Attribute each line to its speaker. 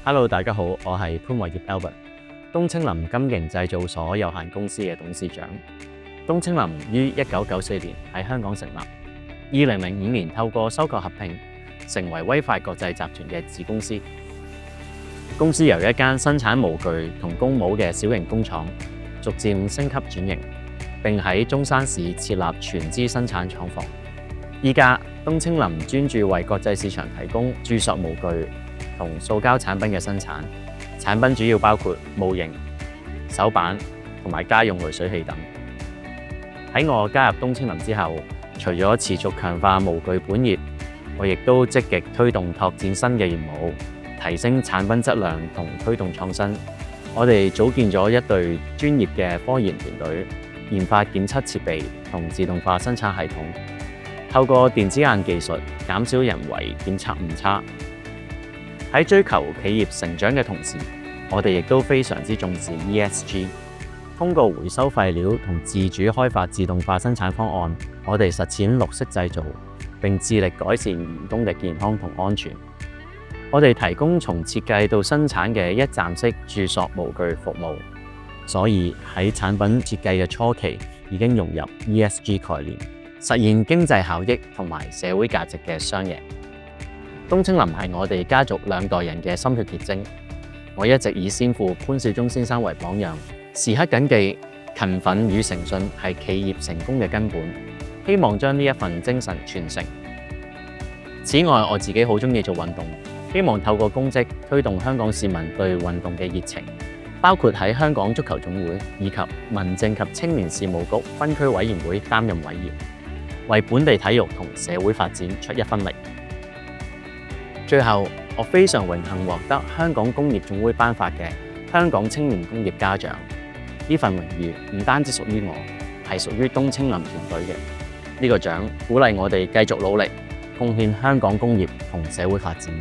Speaker 1: Hello， 大家好，我係潘偉業 Albert， 東青林金型製造所有限公司嘅董事長。東青林於1994年喺香港成立，2005年透過收購合併，成為威快國際集團嘅子公司。公司由一間生產模具同工帽嘅小型工廠，逐漸升級轉型，並喺中山市設立全資生產廠房。依家東青林專注為國際市場提供注塑模具同塑膠產品嘅生產，產品主要包括模型、手板同埋家用濾水器等。喺我加入東青林之後，除咗持續強化模具本業，我亦都積極推動拓展新嘅業務，提升產品質量同推動創新。我哋組建咗一隊專業嘅科研團隊，研發檢測設備同自動化生產系統，透過電子眼技術減少人為檢測誤差。喺追求企業成長嘅同時，我哋亦都非常之重視 ESG。通過回收廢料同自主開發自動化生產方案，我哋實踐綠色製造，並致力改善員工嘅健康同安全。我哋提供從設計到生產嘅一站式注塑模具服務，所以喺產品設計嘅初期已經融入 ESG 概念，實現經濟效益同埋社會價值嘅雙贏。東青林係我哋家族2代人嘅心血結晶，我一直以先父潘紹忠先生為榜樣，時刻謹記勤奮與誠信係企業成功嘅根本，希望將呢一份精神傳承。此外，我自己好中意做運動，希望透過公職推動香港市民對運動嘅熱情，包括喺香港足球總會以及民政及青年事務局分區委員會擔任委員，為本地體育同社會發展出一分力。最後，我非常榮幸獲得香港工業總會頒發嘅香港青年工業家獎。呢份榮譽唔單止屬於我，係屬於東青林團隊嘅。呢個獎鼓勵我哋繼續努力，貢獻香港工業同社會發展。